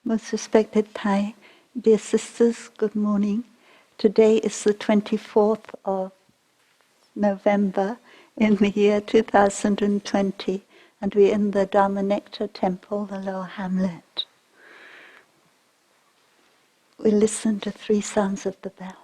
Most respected Thai, dear sisters, good morning. Today is the 24th of November in the year 2020, and we're in the Dharma Nectar Temple, the Lower Hamlet. We listen to 3 sounds of the bell.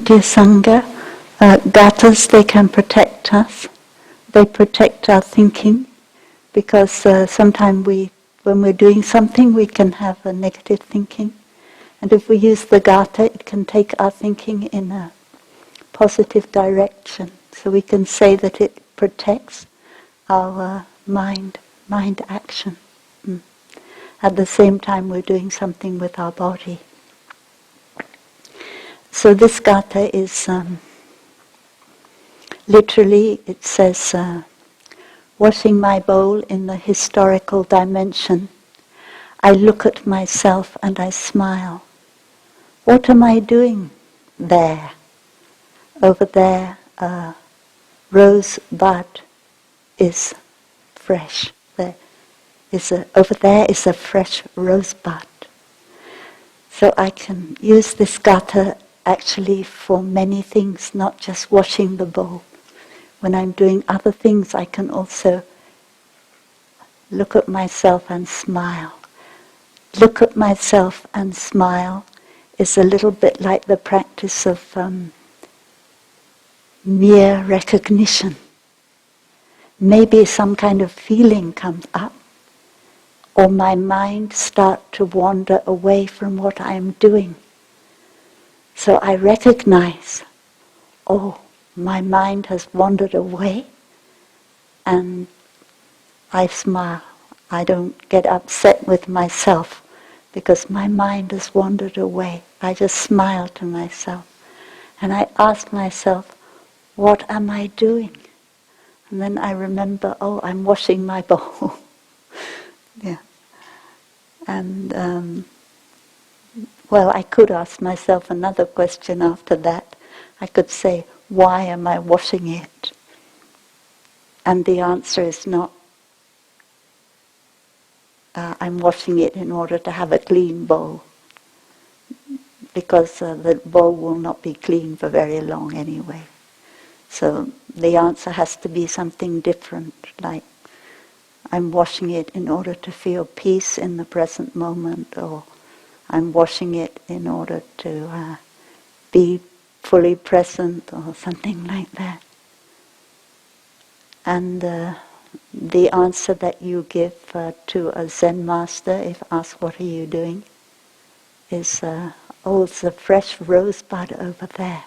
Dear Sangha, gathas, they can protect us. They protect our thinking, because sometimes when we're doing something, we can have a negative thinking. And if we use the gatha, it can take our thinking in a positive direction. So we can say that it protects our mind action. At the same time, we're doing something with our body. So this gatha is literally, it says, washing my bowl in the historical dimension, I look at myself and I smile. What am I doing there? Over there, rose bud is fresh. Over there is a fresh rose bud. So I can use this gatha actually for many things, not just washing the bowl. When I'm doing other things, I can also look at myself and smile. Look at myself and smile is a little bit like the practice of mere recognition. Maybe some kind of feeling comes up, or my mind starts to wander away from what I am doing. So I recognize, oh, my mind has wandered away, and I smile. I don't get upset with myself because my mind has wandered away. I just smile to myself. And I ask myself, what am I doing? And then I remember, oh, I'm washing my bowl. Yeah. And, well, I could ask myself another question after that. I could say, why am I washing it? And the answer is not, I'm washing it in order to have a clean bowl, because the bowl will not be clean for very long anyway. So the answer has to be something different, like I'm washing it in order to feel peace in the present moment, or I'm washing it in order to be fully present, or something like that. And the answer that you give to a Zen master, if asked what are you doing, is, oh, it's a fresh rosebud over there.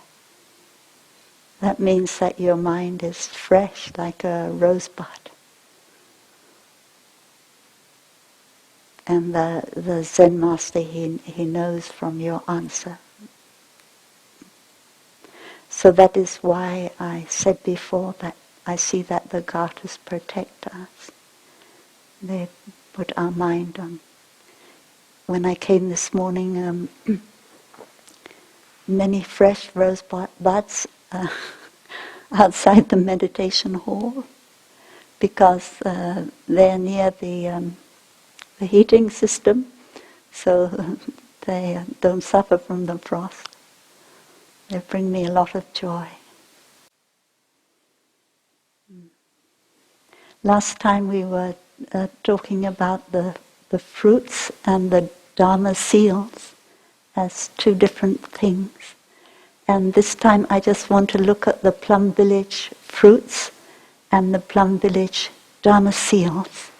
That means that your mind is fresh like a rosebud. And the Zen master, he knows from your answer. So that is why I said before that I see that the gathas protect us. They put our mind on. When I came this morning, many fresh rose buds outside the meditation hall, because they're near the heating system, so they don't suffer from the frost. They bring me a lot of joy. Last time we were talking about the fruits and the Dharma seals as two different things. And this time I just want to look at the Plum Village fruits and the Plum Village Dharma seals.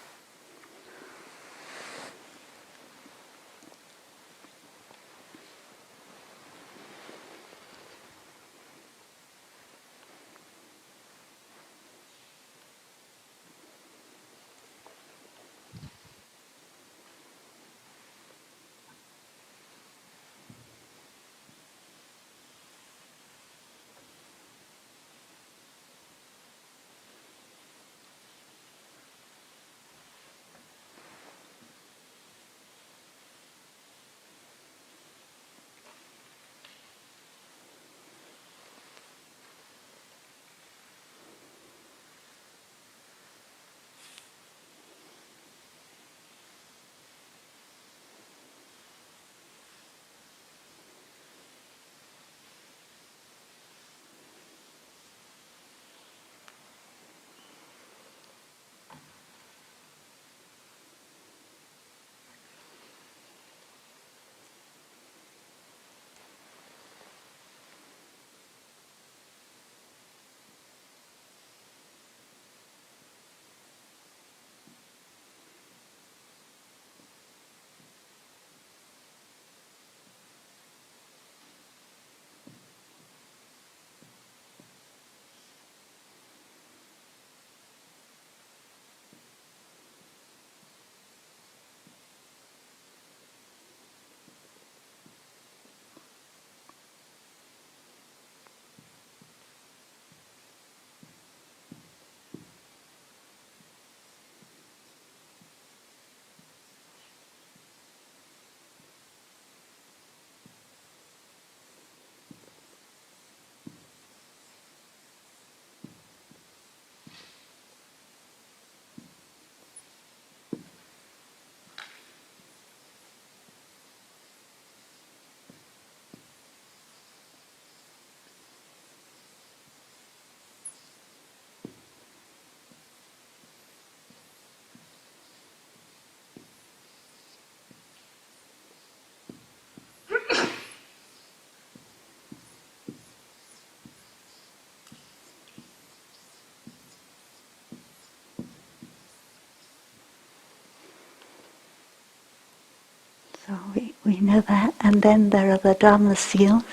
So we know that. And then there are the Dharma seals.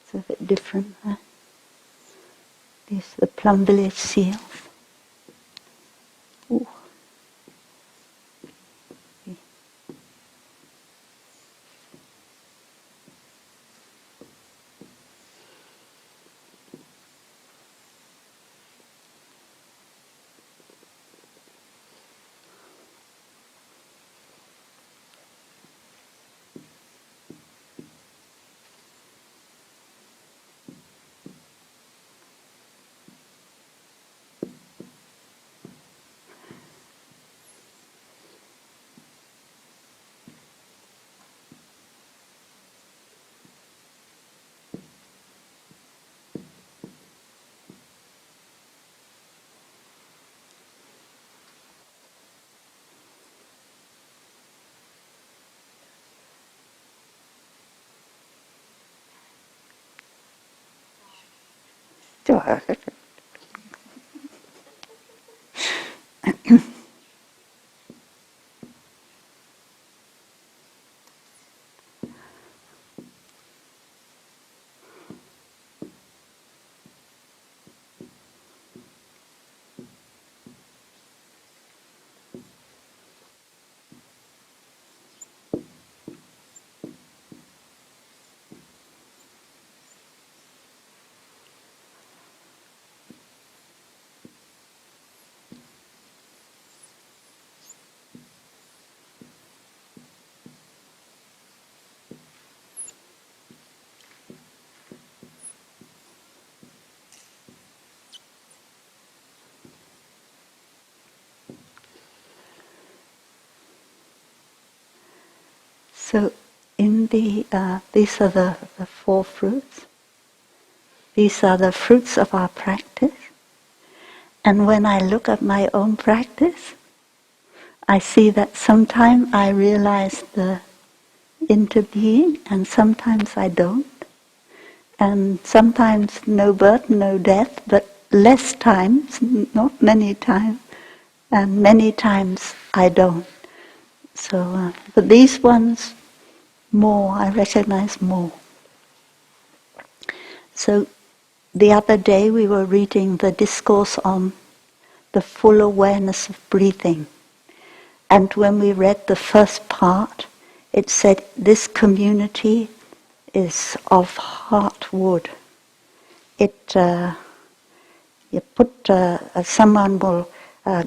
It's a bit different. These are the Plum Village seals. Ooh. So in these are the four fruits. These are the fruits of our practice. And when I look at my own practice, I see that sometimes I realize the interbeing and sometimes I don't. And sometimes no birth, no death, but less times, not many times. And many times I don't. So, but these ones, more, I recognize more. So the other day we were reading the discourse on the full awareness of breathing. And when we read the first part, it said this community is of heart wood. Someone will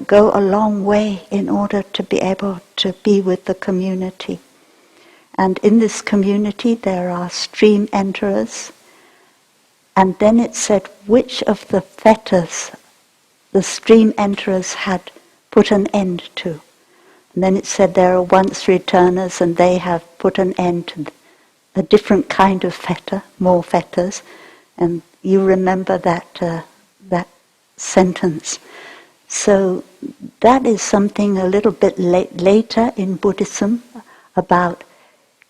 go a long way in order to be able to be with the community. And in this community there are stream enterers. And then it said which of the fetters the stream enterers had put an end to. And then it said there are once returners and they have put an end to a different kind of fetter, more fetters. And you remember that sentence. So that is something a little bit later in Buddhism about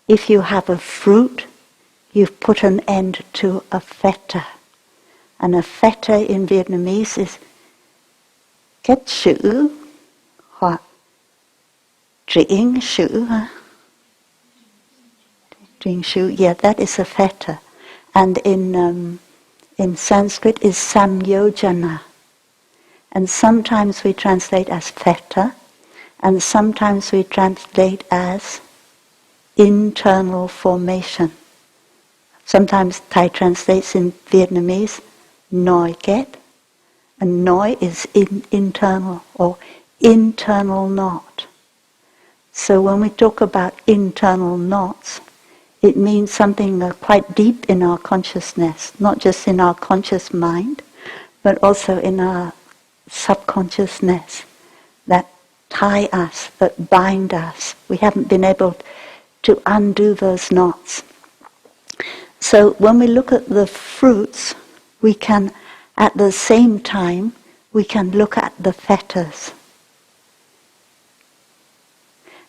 if you have a fruit, you've put an end to a fetter. And a fetter in Vietnamese is kết sử hoặc triển sử. Triển sử, yeah, that is a fetter. And in Sanskrit is samyojana. And sometimes we translate as fetter, and sometimes we translate as internal formation. Sometimes Thai translates in Vietnamese noi kết, and noi is internal or internal knot. So when we talk about internal knots, it means something quite deep in our consciousness, not just in our conscious mind, but also in our subconsciousness that tie us, that bind us. We haven't been able to undo those knots. So when we look at the fruits, we can, at the same time, we can look at the fetters.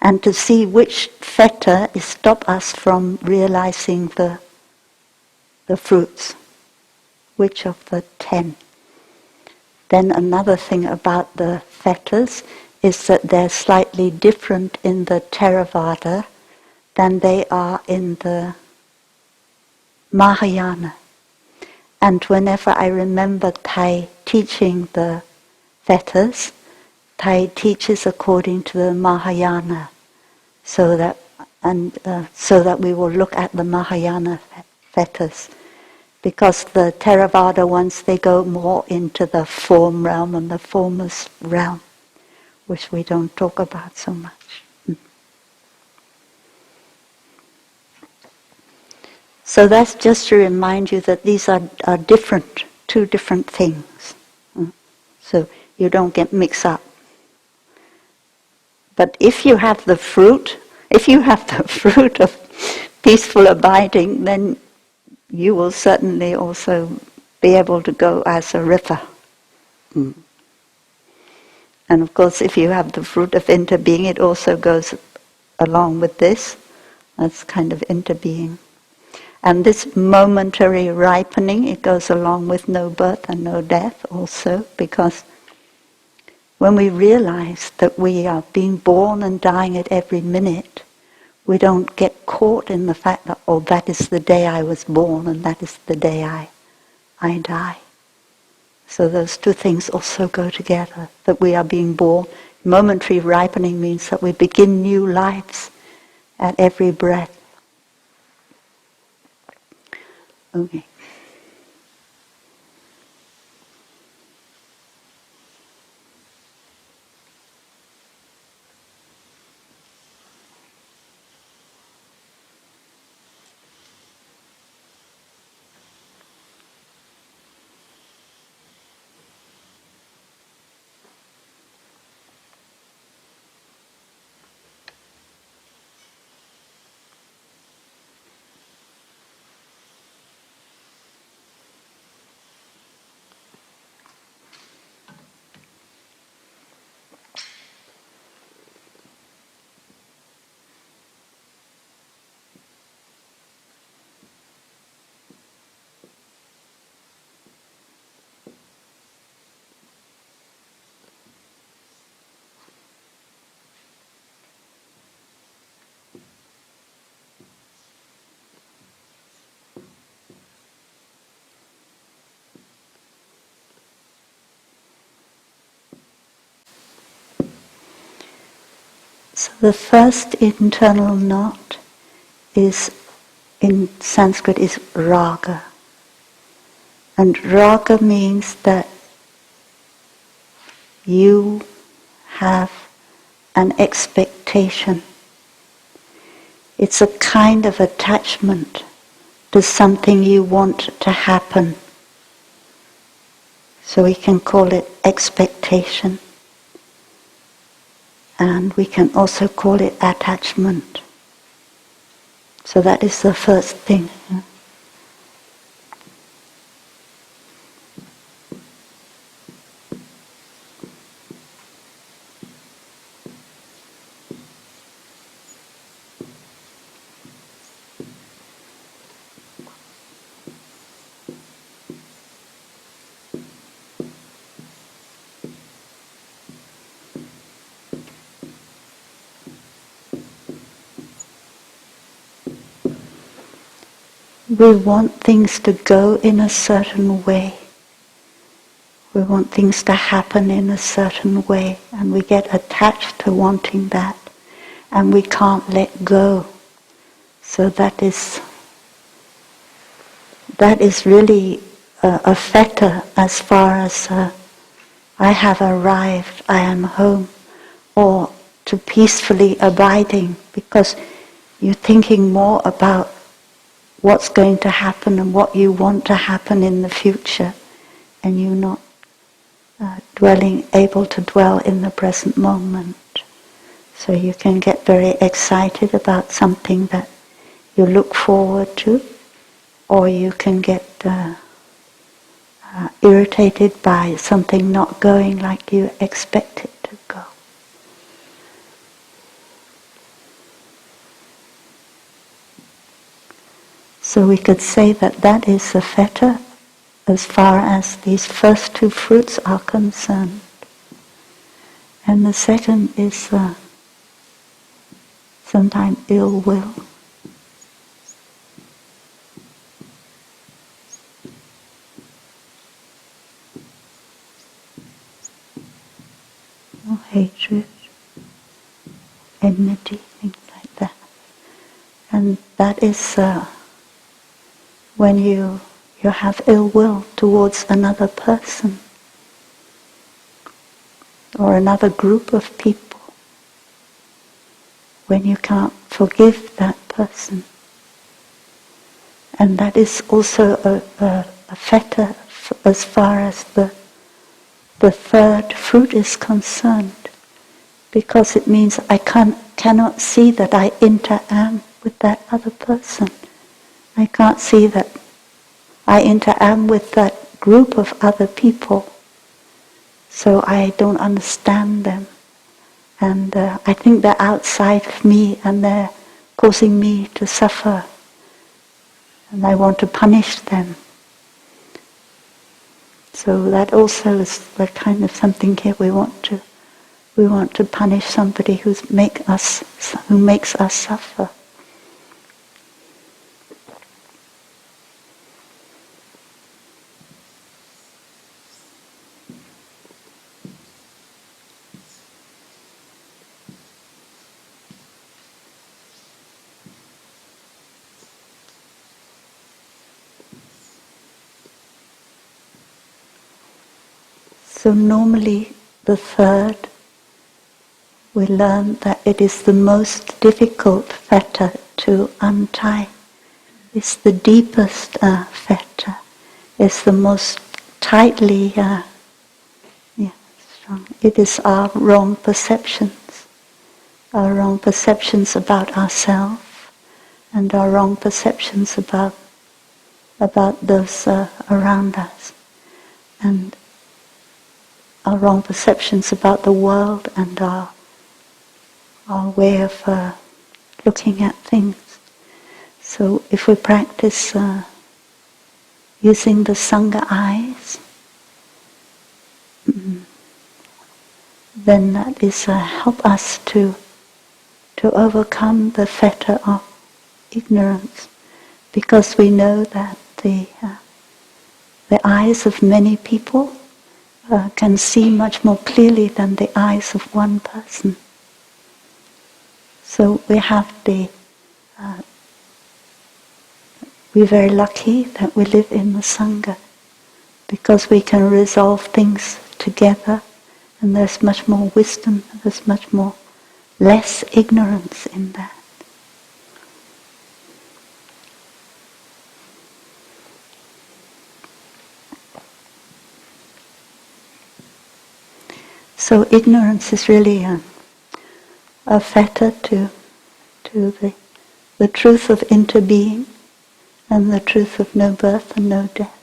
And to see which fetter is stop us from realizing the fruits, which of the 10. Then another thing about the fetters is that they're slightly different in the Theravada than they are in the Mahayana. And whenever I remember Thai teaching the fetters, Thai teaches according to the Mahayana, so that we will look at the Mahayana fetters. Because the Theravada ones, they go more into the form realm and the formless realm, which we don't talk about so much. So that's just to remind you that these are different, two different things. So you don't get mixed up. But if you have the fruit of peaceful abiding, then you will certainly also be able to go as a river. And of course, if you have the fruit of interbeing, it also goes along with this. That's kind of interbeing. And this momentary ripening, it goes along with no birth and no death also, because when we realize that we are being born and dying at every minute, we don't get caught in the fact that, oh, that is the day I was born and that is the day I die. So those two things also go together, that we are being born. Momentary ripening means that we begin new lives at every breath. Okay. The first internal knot is, in Sanskrit, is raga. And raga means that you have an expectation. It's a kind of attachment to something you want to happen. So we can call it expectation. And we can also call it attachment. So that is the first thing. We want things to go in a certain way. We want things to happen in a certain way, and we get attached to wanting that, and we can't let go. So that is really a fetter as far as I have arrived, I am home, or to peacefully abiding, because you're thinking more about what's going to happen and what you want to happen in the future, and you're not able to dwell in the present moment. So you can get very excited about something that you look forward to, or you can get irritated by something not going like you expect it to go. So we could say that that is the fetter as far as these first two fruits are concerned. And the second is sometimes ill will. Or hatred, enmity, things like that. And that is when you have ill will towards another person or another group of people, when you can't forgive that person. And that is also a fetter as far as the third fruit is concerned, because it means I cannot see that I inter-am with that other person. I can't see that I inter-am with that group of other people, so I don't understand them. And I think they're outside of me and they're causing me to suffer, and I want to punish them. So that also is the kind of something here we want to punish somebody who makes us suffer. So normally the third, we learn that it is the most difficult fetter to untie. It's the deepest fetter. It's the most tightly, strong. It is our wrong perceptions about ourselves, and our wrong perceptions about those around us, and our wrong perceptions about the world, and our way of looking at things. So if we practice using the Sangha eyes, then that is help us to overcome the fetter of ignorance, because we know that the eyes of many people can see much more clearly than the eyes of one person. So we're very lucky that we live in the Sangha, because we can resolve things together, and there's much more wisdom, there's much more less ignorance in that. So ignorance is really a fetter to the truth of interbeing and the truth of no birth and no death.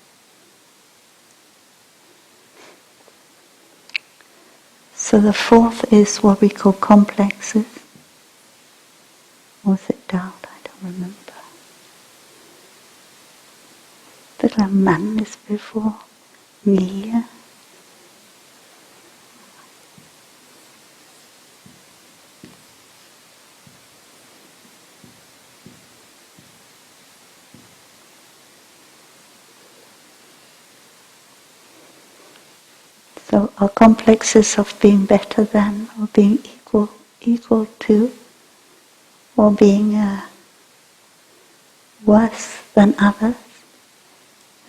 So the fourth is what we call complexes. Or is it doubt? I don't remember. Tức là mắn is before nghĩ. So our complexes of being better than, or being equal to, or being worse than others,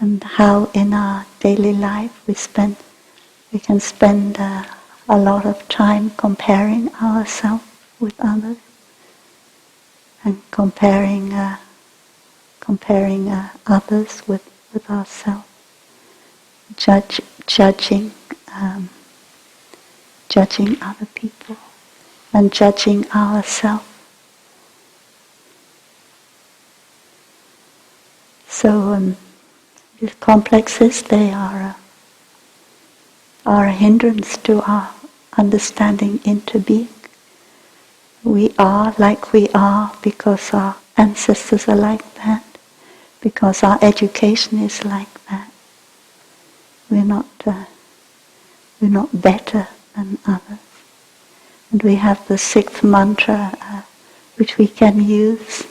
and how in our daily life we can spend a lot of time comparing ourselves with others, and comparing others with ourselves, judging other people, and judging ourselves. So these complexes, they are a hindrance to our understanding into being. We are like we are because our ancestors are like that, because our education is like that. We're not better than others. And we have the sixth mantra, which we can use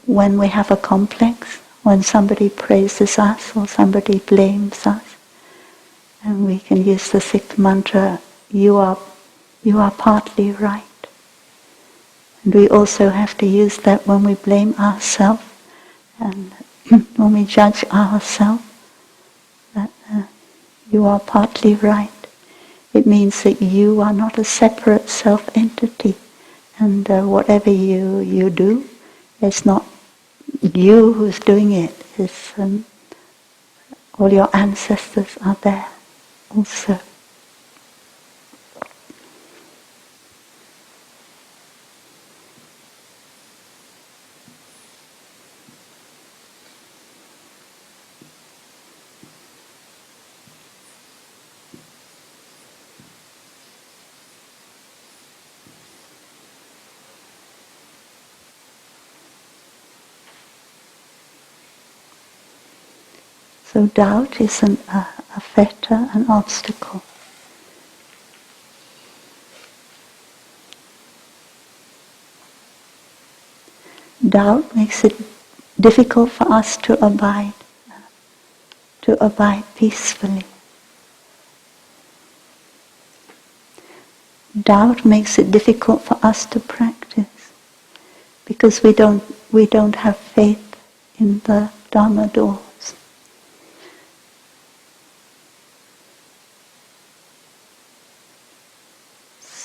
when we have a complex, when somebody praises us or somebody blames us. And we can use the sixth mantra, you are partly right. And we also have to use that when we blame ourselves and when we judge ourselves, that you are partly right. It means that you are not a separate self-entity, and whatever you do, it's not you who's doing it. It's all your ancestors are there also. So doubt is a fetter, an obstacle. Doubt makes it difficult for us to abide peacefully. Doubt makes it difficult for us to practice, because we don't have faith in the Dharma doors.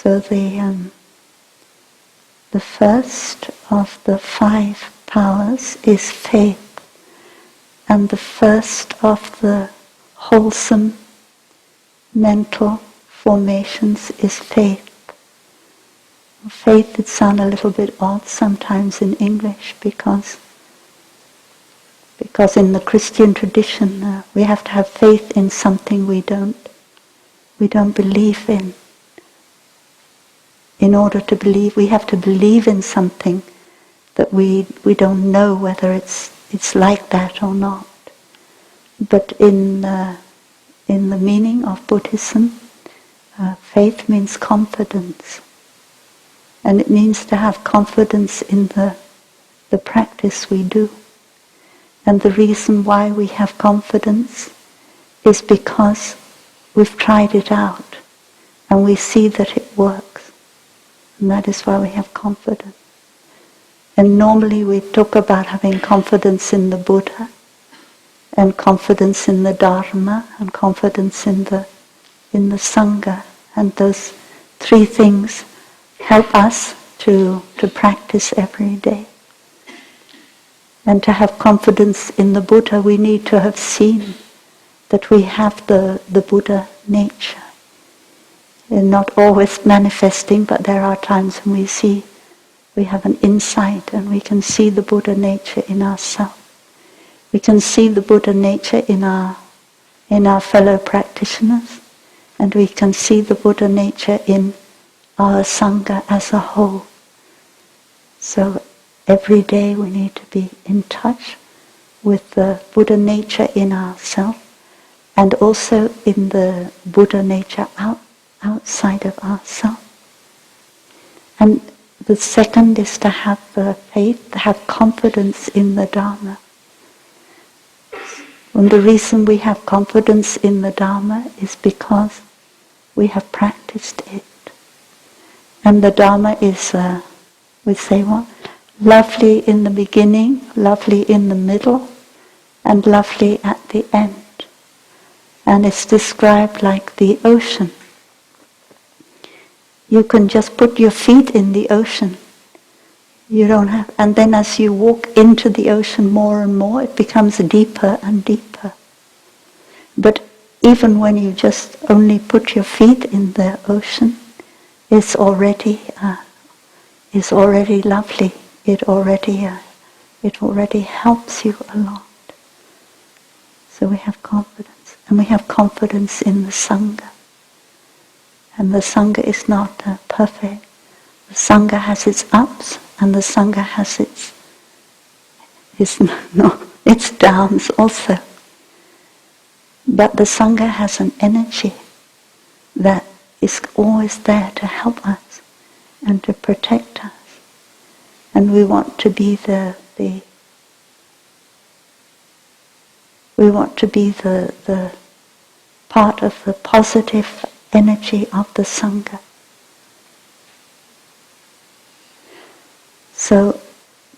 So the first of the 5 powers is faith, and the first of the wholesome mental formations is faith. Faith, it sounds a little bit odd sometimes in English, because in the Christian tradition we have to have faith in something we don't believe in. In order to believe, we have to believe in something that we don't know whether it's like that or not. But in the meaning of Buddhism, faith means confidence. And it means to have confidence in the practice we do. And the reason why we have confidence is because we've tried it out and we see that it works. And that is why we have confidence. And normally we talk about having confidence in the Buddha, and confidence in the Dharma, and confidence in the Sangha. And those three things help us to practice every day. And to have confidence in the Buddha, we need to have seen that we have the Buddha nature. And not always manifesting, but there are times when we have an insight and we can see the Buddha nature in ourselves. We can see the Buddha nature in our fellow practitioners, and we can see the Buddha nature in our Sangha as a whole. So every day we need to be in touch with the Buddha nature in ourselves, and also in the Buddha nature outside of ourselves. And the second is to have faith, to have confidence in the Dharma. And the reason we have confidence in the Dharma is because we have practiced it. And the Dharma is, we say what? Lovely in the beginning, lovely in the middle, and lovely at the end. And it's described like the ocean. You can just put your feet in the ocean. You don't have, and then as you walk into the ocean more and more, it becomes deeper and deeper. But even when you just only put your feet in the ocean, it's already lovely. It already helps you a lot. So we have confidence, and we have confidence in the Sangha. And the Sangha is not perfect. The Sangha has its ups, and the Sangha has its downs also. But the Sangha has an energy that is always there to help us and to protect us. And we want to be the part of the positive energy of the Sangha. So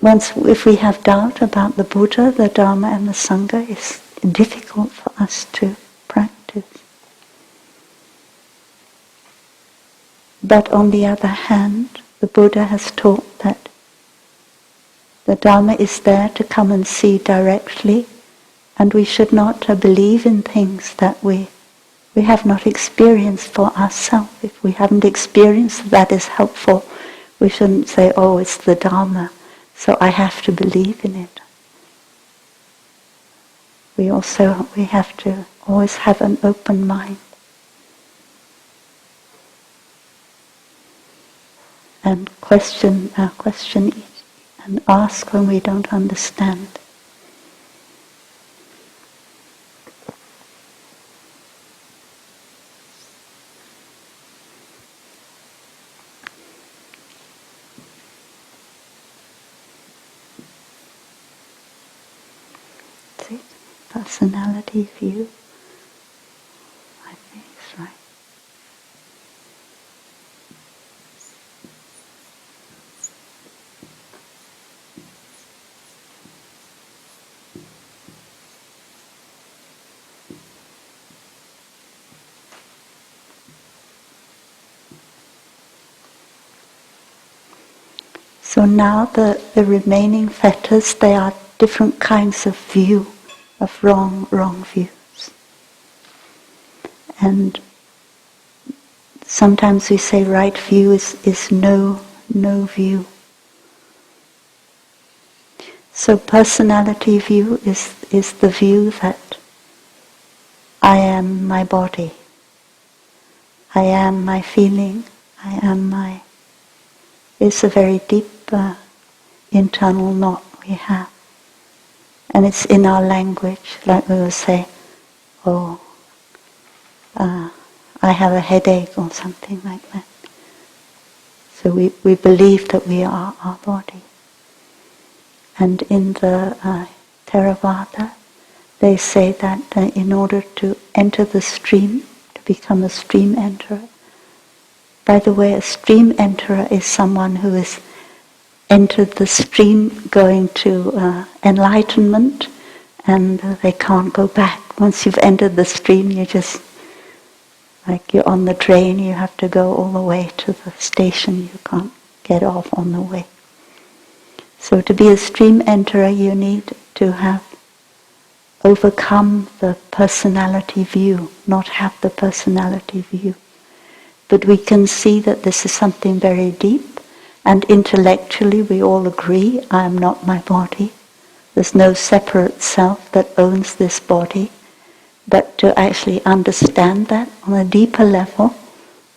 if we have doubt about the Buddha, the Dharma and the Sangha, it's difficult for us to practice. But on the other hand, the Buddha has taught that the Dharma is there to come and see directly, and we should not believe in things that we have not experienced for ourselves. If we haven't experienced that is helpful, we shouldn't say, oh, it's the Dharma, so I have to believe in it. We have to always have an open mind. And question and ask when we don't understand. See, personality view, I think it's right. So now the remaining fetters, they are different kinds of view, of wrong views. And sometimes we say right view is no view. So personality view is the view that I am my body, I am my feeling, I am my... It's a very deep internal knot we have. And it's in our language, like we will say, oh, I have a headache or something like that. So we believe that we are our body. And in the Theravada, they say that in order to enter the stream, to become a stream enterer, By the way, a stream enterer is someone who has entered the stream going to enlightenment, and they can't go back. Once you've entered the stream, you just, like you're on the train, you have to go all the way to the station. You can't get off on the way. So to be a stream enterer, you need to have overcome the personality view, not have the personality view. But we can see that this is something very deep, and intellectually we all agree, I am not my body. There's no separate self that owns this body. But to actually understand that on a deeper level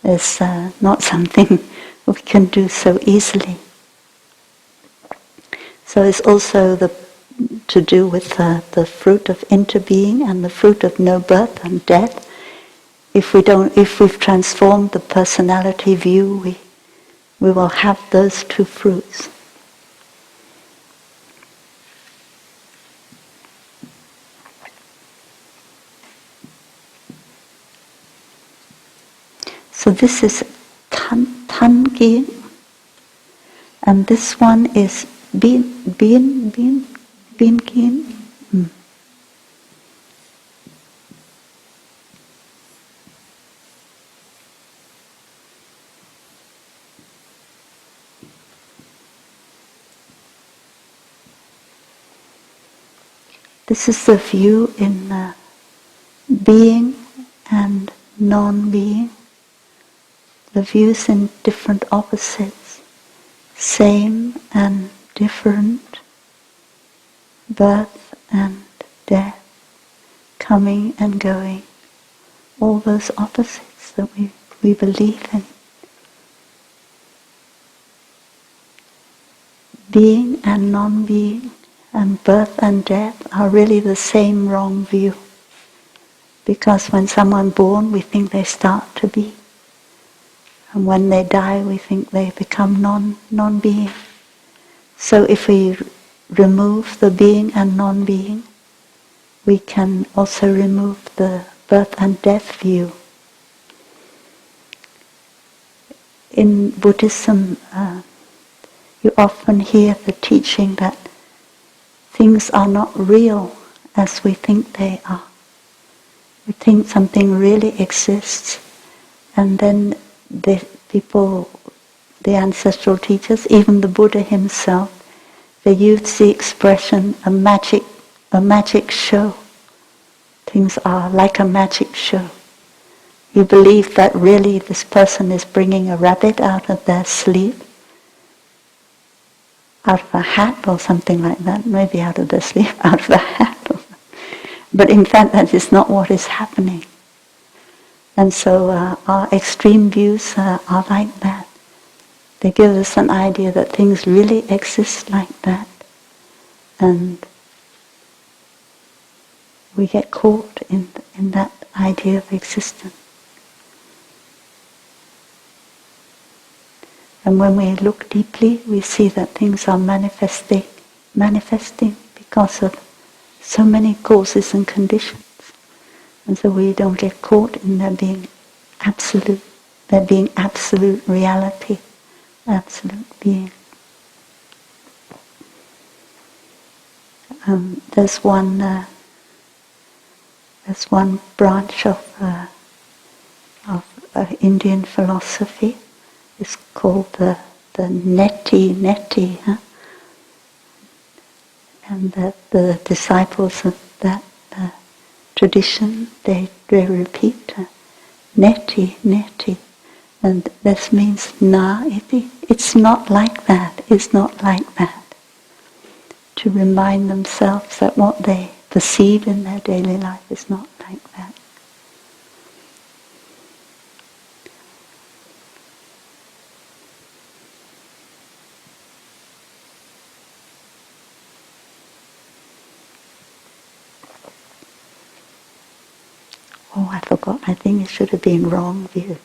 is not something we can do so easily. So it's also to do with the fruit of interbeing and the fruit of no birth and death. If we've transformed the personality view, we will have those two fruits. So this is Tan Gien, and this one is Bin Gien. This is the view in being and non-being. The views in different opposites, same and different, birth and death, coming and going, all those opposites that we believe in. Being and non-being and birth and death are really the same wrong view. Because when someone born, we think they start to be. And when they die, we think they become non-being. So if we remove the being and non-being, we can also remove the birth and death view. In Buddhism, you often hear the teaching that things are not real as we think they are. We think something really exists, and then the ancestral teachers, even the Buddha himself, they used the expression a magic show. Things are like a magic show. You believe that really this person is bringing a rabbit out of their sleeve, out of a hat or something like that, maybe out of their sleeve, out of a hat. But in fact that is not what is happening. And so our extreme views are like that. They give us an idea that things really exist like that. And we get caught in that idea of existence. And when we look deeply, we see that things are manifesting because of so many causes and conditions. And so we don't get caught in there being absolute reality, absolute being. There's one branch of Indian philosophy. It's called the neti, huh? And the disciples of that tradition, they repeat neti, and this means na iti. It's not like that. It's not like that. To remind themselves that what they perceive in their daily life is not like that. Oh, I forgot. I think it should have been wrong views.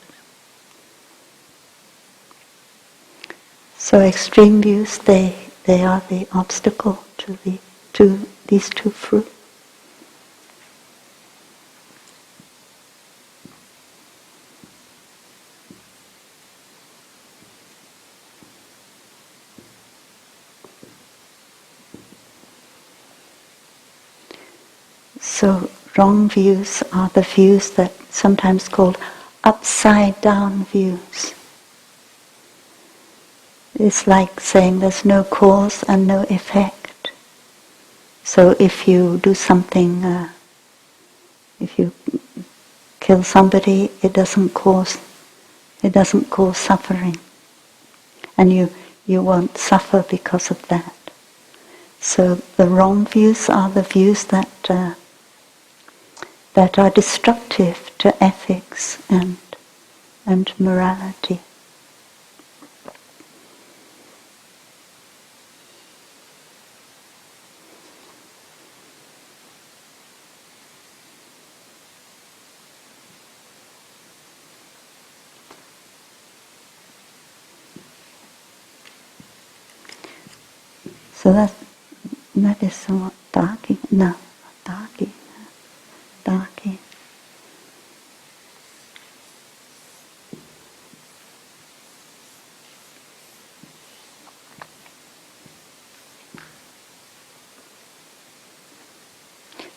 So extreme views, they are the obstacle to these two fruits. So wrong views are the views that sometimes called upside down views. It's like saying there's no cause and no effect. So if you do something, if you kill somebody, it doesn't cause suffering, and you won't suffer because of that. So the wrong views are the views that are destructive to ethics and morality. So that is somewhat darky. No, darky. Darky.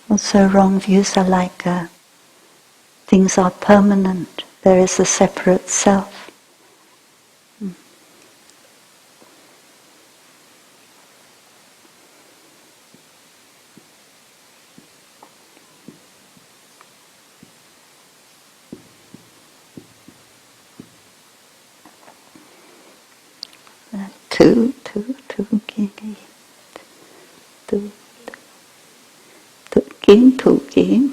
Also, wrong views are like things are permanent. There is a separate self. Two, kiến.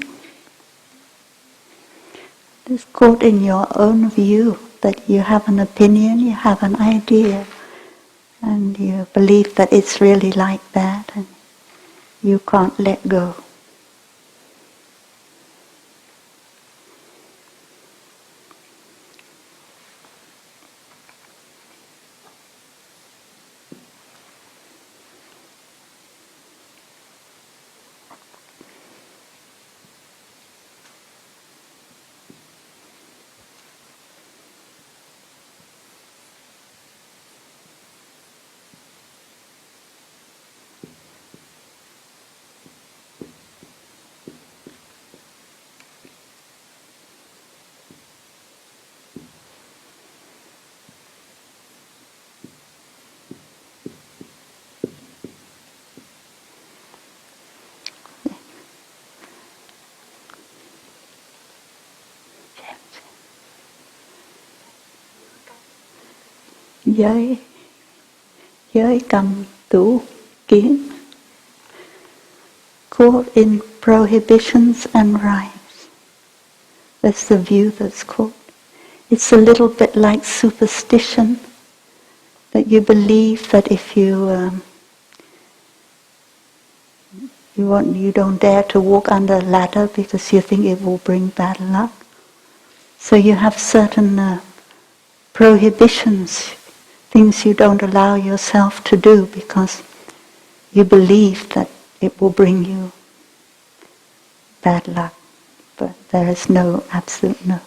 Just caught in your own view that you have an opinion, you have an idea, and you believe that it's really like that, and you can't let go. Giới cầm tủ kiến, caught in prohibitions and rights. That's the view that's caught. It's a little bit like superstition, that you believe that if you don't dare to walk under a ladder because you think it will bring bad luck. So you have certain prohibitions, things you don't allow yourself to do because you believe that it will bring you bad luck. But there is absolute no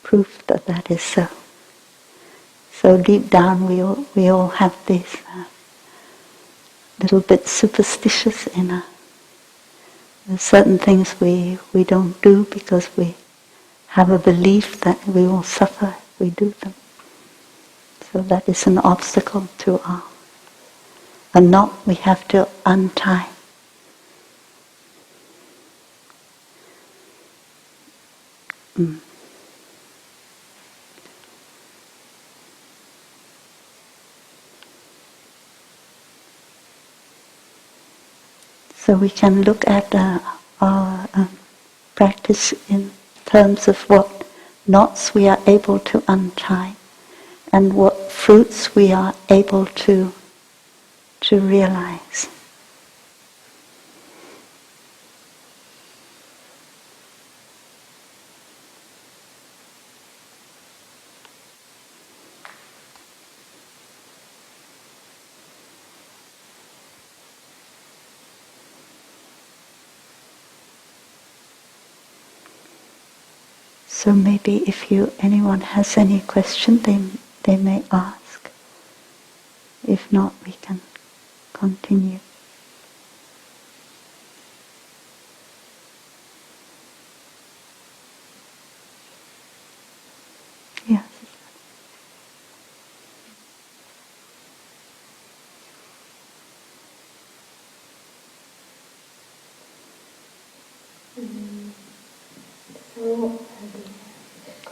proof that that is so. So deep down we all have this little bit superstitious inner. There's certain things we don't do because we have a belief that we will suffer if we do them. So that is an obstacle to a knot we have to untie. So we can look at our practice in terms of what knots we are able to untie and what fruits we are able to realize. So maybe if anyone has any question, they may ask. If not, we can continue.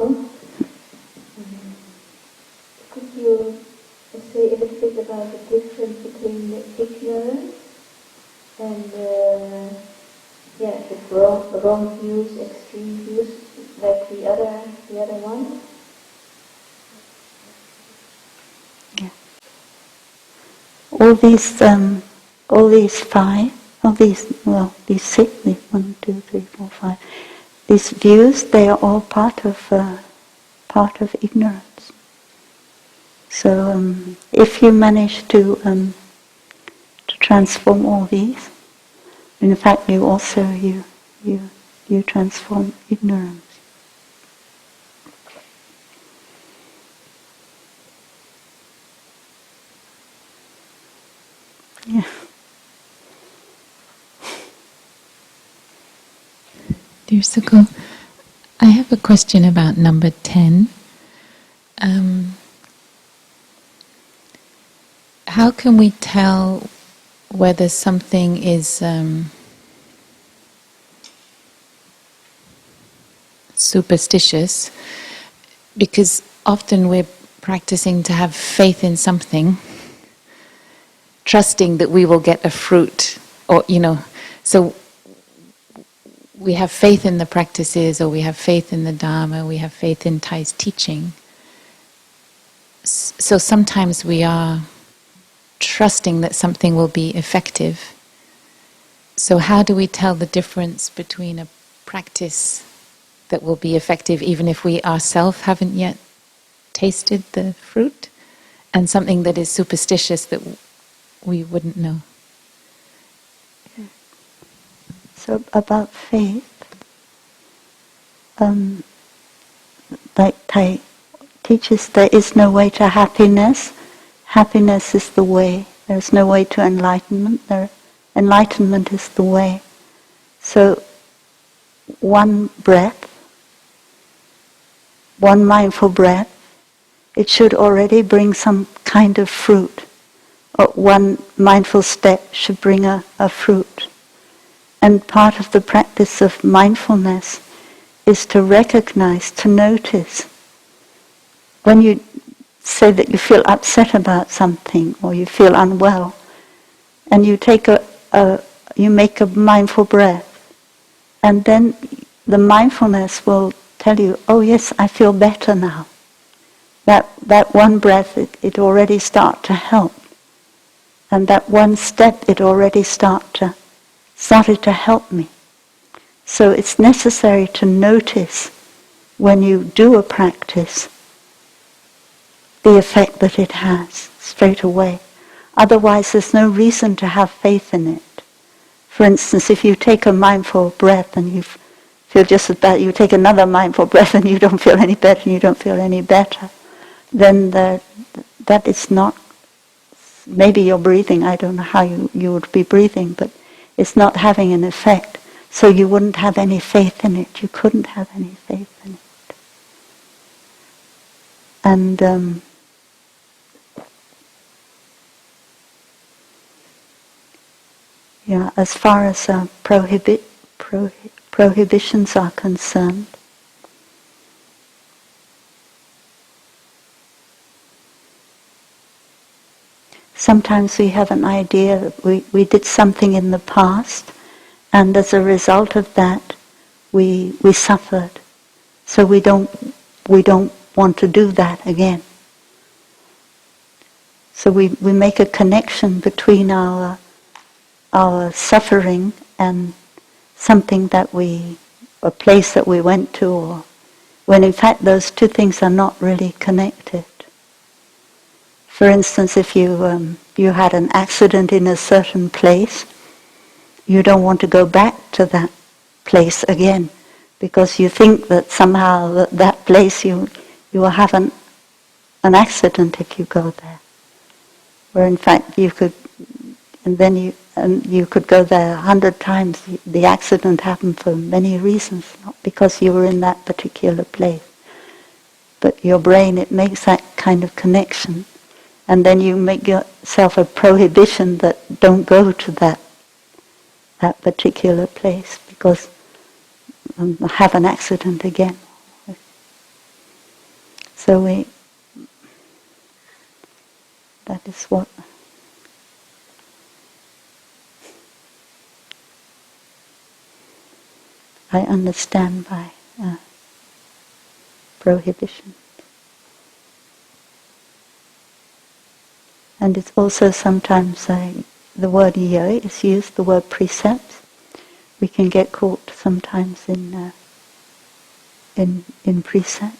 helpful. Could you say a little bit about the difference between the ignorance and the wrong views, extreme views, like the other one? Yeah. These six, these 1, 2, 3, 4, 5. These views, they are all part of ignorance. So if you manage to transform all these, in fact, you transform ignorance. Yeah. Dear Sukho, I have a question about number 10. How can we tell whether something is superstitious? Because often we're practicing to have faith in something, trusting that we will get a fruit, or so we have faith in the practices, or we have faith in the Dharma, we have faith in Thay's teaching. So sometimes we are trusting that something will be effective. So how do we tell the difference between a practice that will be effective even if we ourselves haven't yet tasted the fruit, and something that is superstitious that we wouldn't know? So about faith, like Thay teaches, there is no way to happiness. Happiness is the way. There's no way to enlightenment. Enlightenment is the way. So one breath, one mindful breath, it should already bring some kind of fruit. Or one mindful step should bring a fruit. And part of the practice of mindfulness is to recognize, to notice. When you say that you feel upset about something or you feel unwell, and you take you make a mindful breath, and then the mindfulness will tell you, oh yes, I feel better now. That one breath, it already started to help. And that one step, it already started to help me. So it's necessary to notice when you do a practice the effect that it has straight away. Otherwise there's no reason to have faith in it. For instance, if you take a mindful breath and you feel just as bad, you take another mindful breath and you don't feel any better and you don't feel any better, then that is not, maybe you're breathing, I don't know how you would be breathing, but it's not having an effect. So you wouldn't have any faith in it. You couldn't have any faith in it. And as far as prohibitions are concerned, sometimes we have an idea that we did something in the past, and as a result of that, we suffered. So we don't want to do that again. So we make a connection between our suffering and something a place that we went to, or when in fact those two things are not really connected. For instance, if you had an accident in a certain place, you don't want to go back to that place again, because you think that somehow that place you will have an accident if you go there. Where in fact you could go there 100 times. The accident happened for many reasons, not because you were in that particular place. But your brain, it makes that kind of connection. And then you make yourself a prohibition that don't go to that particular place, because have an accident again. So that is what I understand by prohibition. And it's also sometimes the word ye is used, the word precepts. We can get caught sometimes in precepts,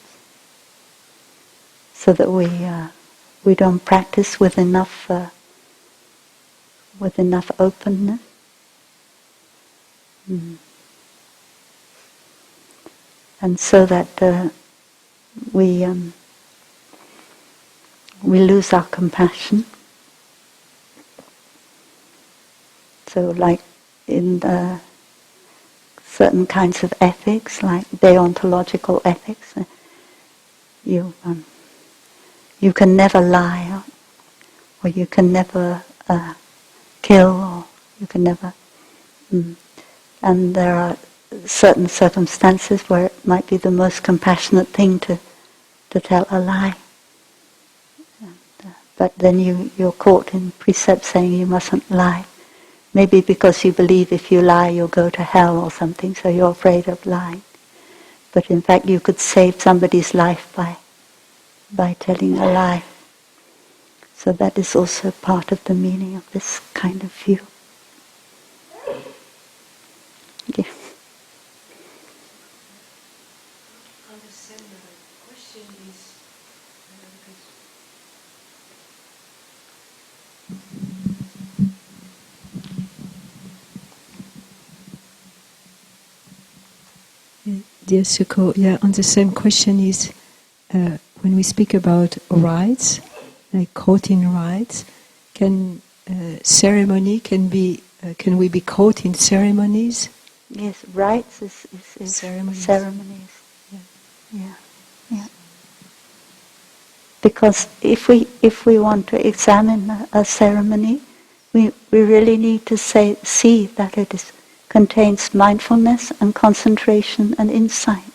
so that we don't practice with enough openness. And so that we lose our compassion. So, like in certain kinds of ethics, like deontological ethics, you can never lie, or you can never kill, or you can never. And there are certain circumstances where it might be the most compassionate thing to tell a lie. But then you're caught in precepts saying you mustn't lie. Maybe because you believe if you lie you'll go to hell or something, so you're afraid of lying. But in fact you could save somebody's life by telling a lie. So that is also part of the meaning of this kind of view. Yeah. Dear Sukho, on the same question is, when we speak about rites, like quoting rites, can ceremony can we be caught in ceremonies? Yes, rites is ceremonies. Yeah. Because if we want to examine a ceremony, we really need to see that it contains mindfulness and concentration and insight.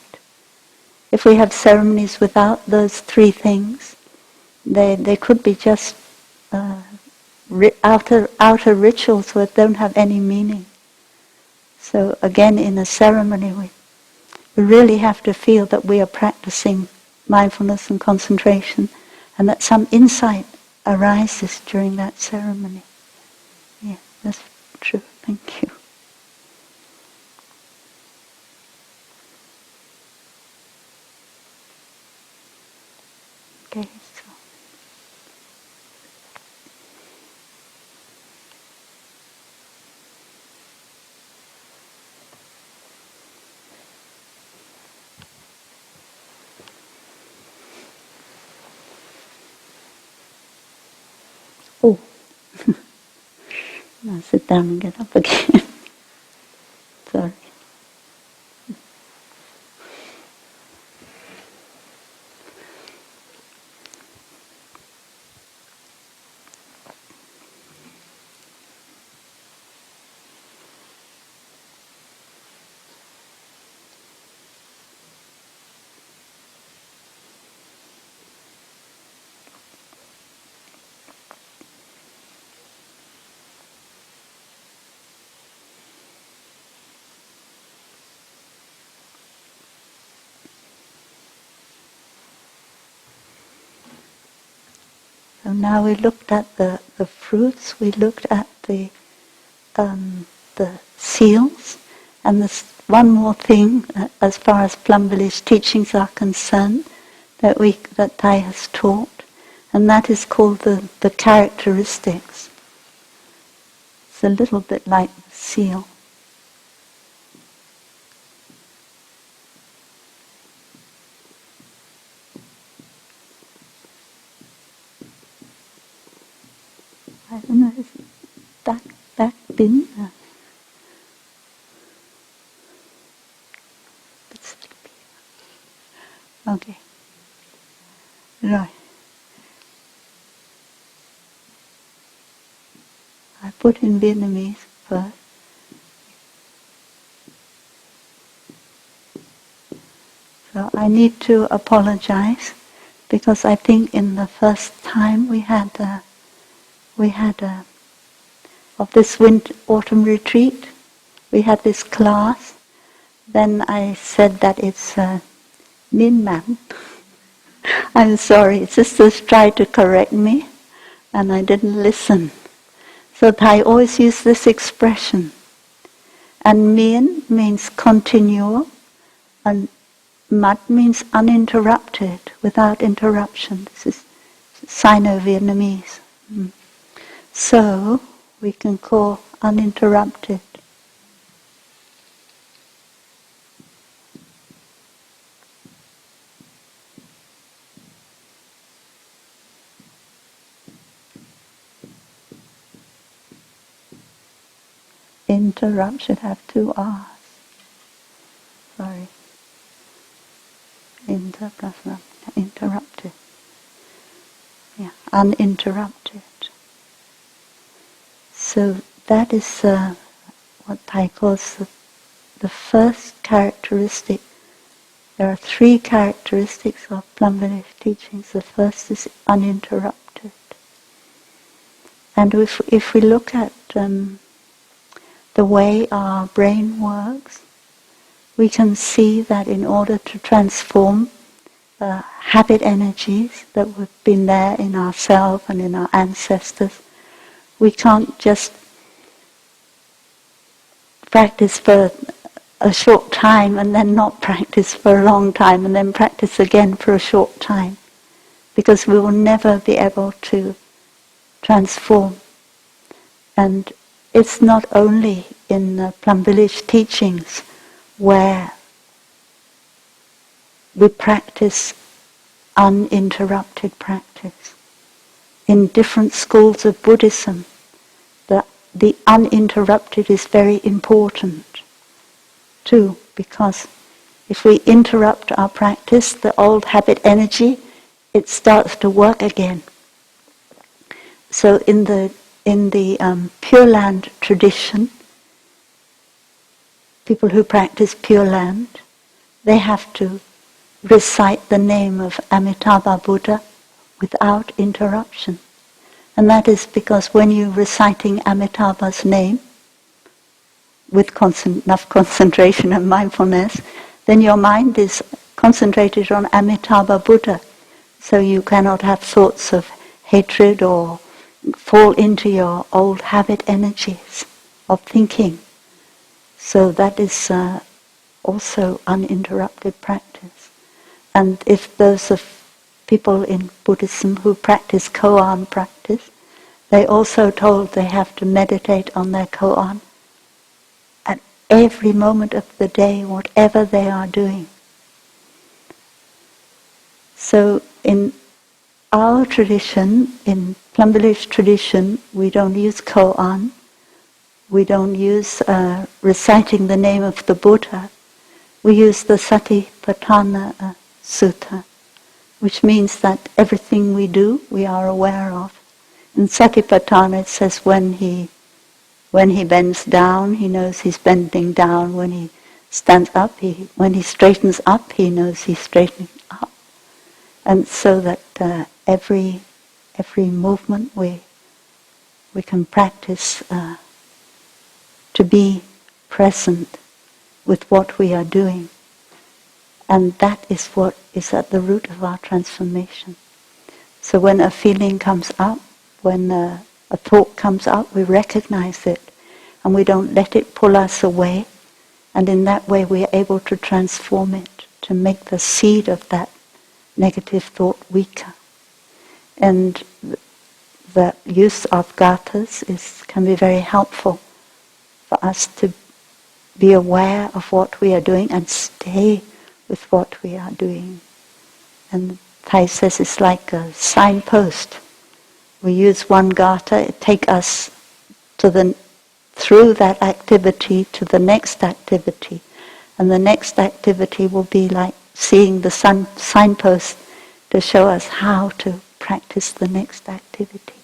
If we have ceremonies without those three things, they could be just outer rituals that don't have any meaning. So again, in a ceremony, we really have to feel that we are practicing mindfulness and concentration, and that some insight arises during that ceremony. Yeah, that's true. Thank you. Okay, so. Oh, now sit down and get up again. Sorry. So now we looked at the fruits, we looked at the seals, and there's one more thing as far as Plum Village teachings are concerned that Thai has taught, and that is called the characteristics. It's a little bit like the seal. I don't know, is it back bin? Okay. Right. I put in Vietnamese first. So I need to apologize because I think in the first time we had of this autumn retreat, we had this class. Then I said that it's Min Man. I'm sorry, sisters tried to correct me, and I didn't listen. So Thai always use this expression. And Min means continual, and Mat means uninterrupted, without interruption. This is Sino-Vietnamese. So we can call uninterrupted. Interrupt should have two R's. Sorry. Interrupted. Yeah, uninterrupted. So that is what Thai calls the first characteristic. There are three characteristics of Plum Village teachings. The first is uninterrupted. And if we look at the way our brain works, we can see that in order to transform habit energies that have been there in ourselves and in our ancestors, we can't just practice for a short time and then not practice for a long time and then practice again for a short time, because we will never be able to transform. And it's not only in the Plum Village teachings where we practice uninterrupted practice. In different schools of Buddhism, the uninterrupted is very important too, because if we interrupt our practice, the old habit energy, it starts to work again. So in the Pure Land tradition, people who practice Pure Land, they have to recite the name of Amitabha Buddha without interruption. And that is because when you're reciting Amitabha's name with enough concentration and mindfulness, then your mind is concentrated on Amitabha Buddha. So you cannot have thoughts of hatred or fall into your old habit energies of thinking. So that is also uninterrupted practice. And if those of people in Buddhism who practice koan practice, they also told they have to meditate on their koan at every moment of the day, whatever they are doing. So in our tradition, in Plum Village tradition, we don't use koan, we don't use reciting the name of the Buddha, we use the Satipatthana Sutta, which means that everything we do, we are aware of. In Satipatthana it says when he bends down, he knows he's bending down. When he stands up, when he straightens up, he knows he's straightening up. And so that every movement we can practice to be present with what we are doing. And that is what is at the root of our transformation. So when a feeling comes up, when a thought comes up, we recognize it and we don't let it pull us away. And in that way we are able to transform it, to make the seed of that negative thought weaker. And the use of gathas can be very helpful for us to be aware of what we are doing and stay with what we are doing. And Thai says it's like a signpost. We use one gatha, it takes us through that activity to the next activity. And the next activity will be like seeing the signpost to show us how to practice the next activity.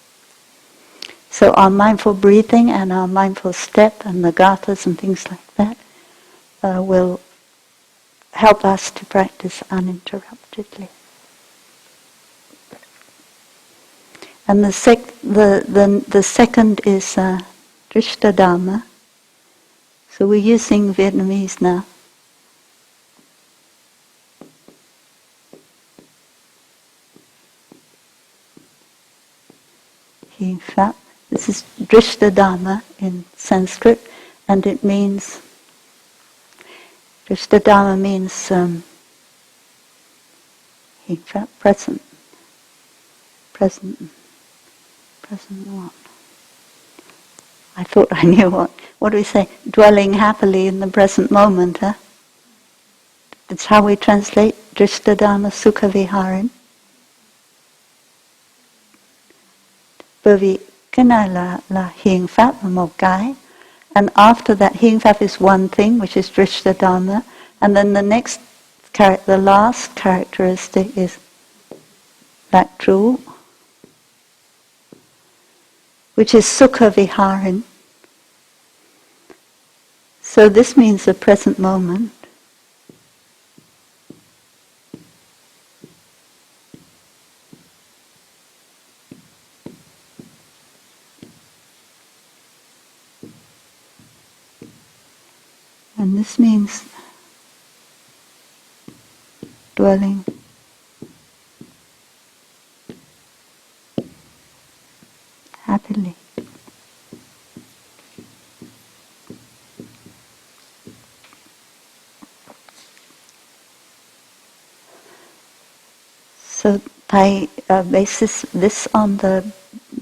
So our mindful breathing and our mindful step and the gathas and things like that will help us to practice uninterruptedly. And the second is Drishta Dhamma. So we're using Vietnamese now. In fact, this is Drishta Dhamma in Sanskrit, and it means, Drishta Dhamma means, in fact, present what? I thought I knew what do we say? Dwelling happily in the present moment, huh? It's how we translate Drishta Dhamma Sukha Viharin. Bởi vì cái này là hiện pháp là một cái, and after that hiện pháp is one thing, which is Drishta Dhamma, and then the last characteristic is lạc trú, which is Sukha Viharin. So this means the present moment. And this means dwelling happily. So Thai bases this on the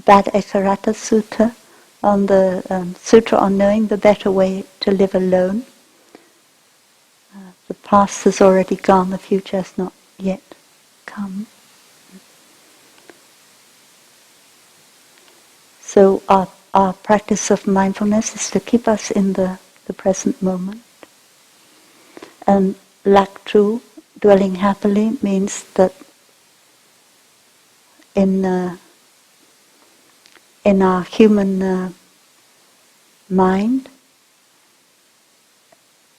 Bad Ekarata Sutta, on the Sutra on knowing the better way to live alone. The past has already gone, the future has not yet come. So our practice of mindfulness is to keep us in the present moment. And lạc trú, dwelling happily, means that in our human mind,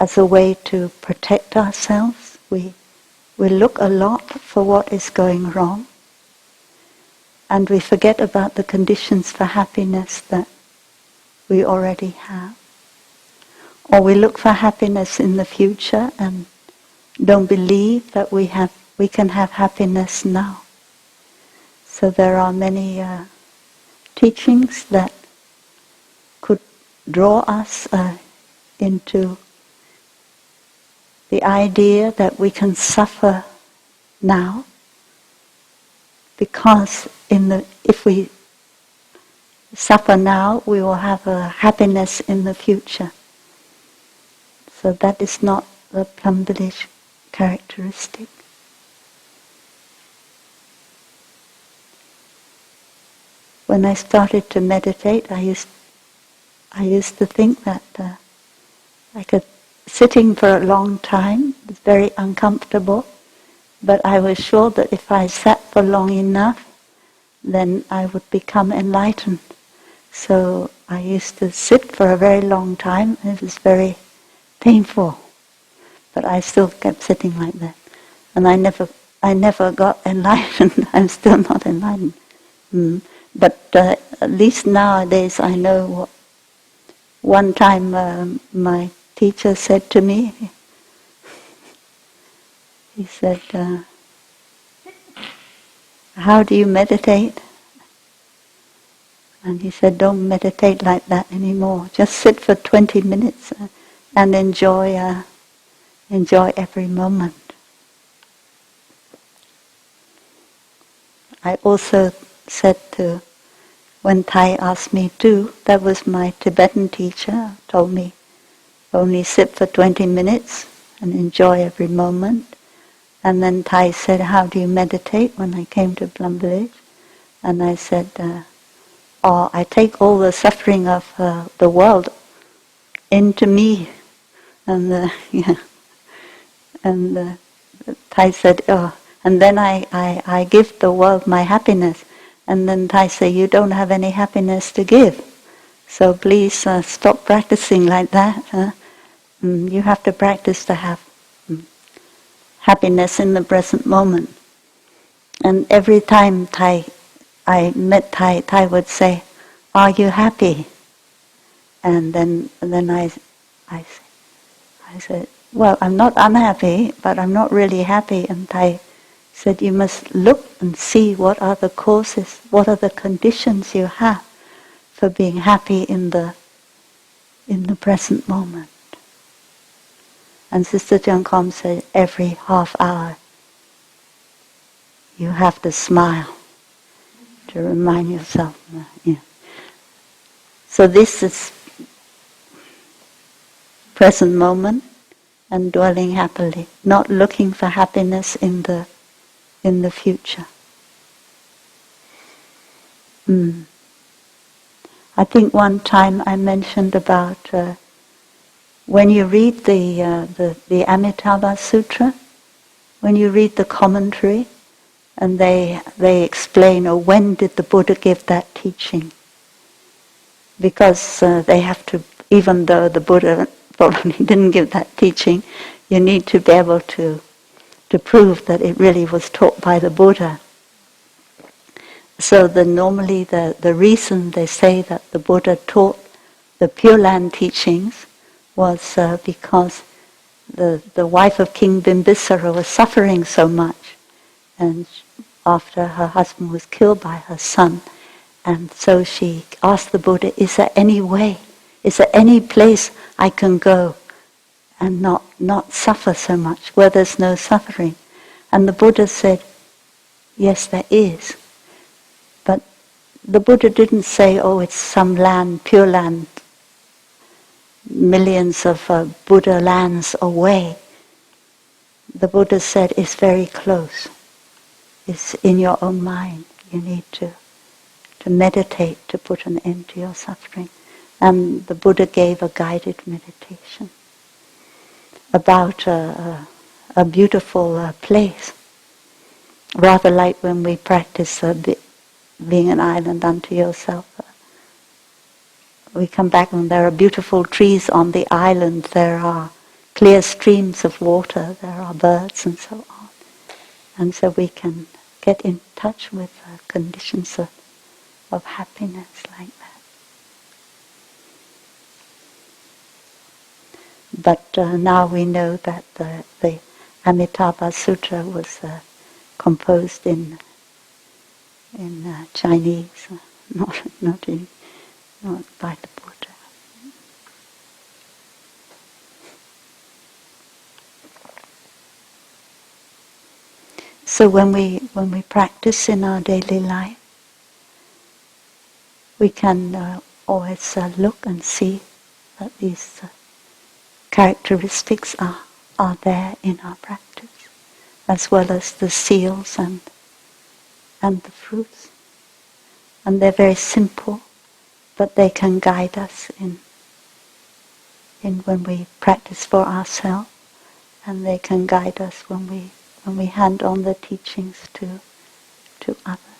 as a way to protect ourselves, we look a lot for what is going wrong, and we forget about the conditions for happiness that we already have. Or we look for happiness in the future and don't believe that we can have happiness now. So there are many teachings that could draw us into the idea that we can suffer now, because if we suffer now, we will have a happiness in the future. So that is not the Plum Village characteristic. When I started to meditate, I used to think that sitting for a long time was very uncomfortable, but I was sure that if I sat for long enough, then I would become enlightened. So I used to sit for a very long time, and it was very painful, but I still kept sitting like that, and I never got enlightened. I'm still not enlightened. But at least nowadays I know what. One time my teacher said to me, he said, how do you meditate? And he said, don't meditate like that anymore. Just sit for 20 minutes and enjoy every moment. I also said when Thai asked me to, that was my Tibetan teacher, told me, only sit for 20 minutes and enjoy every moment. And then Thai said, how do you meditate, when I came to Plum Village? And I said, I take all the suffering of the world into me. And Thai said, and then I give the world my happiness. And then Thai said, you don't have any happiness to give. So please stop practicing like that. You have to practice to have happiness in the present moment. And every time Thai I met Thai would say, "Are you happy?" And then I said, "Well, I'm not unhappy, but I'm not really happy." And Thai said, "You must look and see what are the causes, what are the conditions you have for being happy in the present moment." And Sister Jangkom said, every half hour you have to smile to remind yourself. Yeah. So this is present moment and dwelling happily, not looking for happiness in the future. I think one time I mentioned about when you read the Amitabha Sutra, when you read the commentary, and they explain, when did the Buddha give that teaching? Because they have to, even though the Buddha probably didn't give that teaching, you need to be able to prove that it really was taught by the Buddha. So normally the reason they say that the Buddha taught the Pure Land teachings was because the wife of King Bimbisara was suffering so much, and after her husband was killed by her son, and so she asked the Buddha, "Is there any way? Is there any place I can go and not suffer so much, where there's no suffering?" And the Buddha said, "Yes, there is." But the Buddha didn't say, it's some land, Pure Land, millions of Buddha lands away. The Buddha said, it's very close. It's in your own mind. You need to meditate to put an end to your suffering. And the Buddha gave a guided meditation about a beautiful place. Rather like when we practice being an island unto yourself. We come back and there are beautiful trees on the island, there are clear streams of water, there are birds and so on. And so we can get in touch with conditions of happiness like that. But now we know that the Amitabha Sutra was composed in Chinese, not by the Buddha. So when we practice in our daily life, we can always look and see that these characteristics are there in our practice, as well as the seals and the fruits. And they're very simple, but they can guide us in when we practice for ourselves, and they can guide us when we hand on the teachings to others.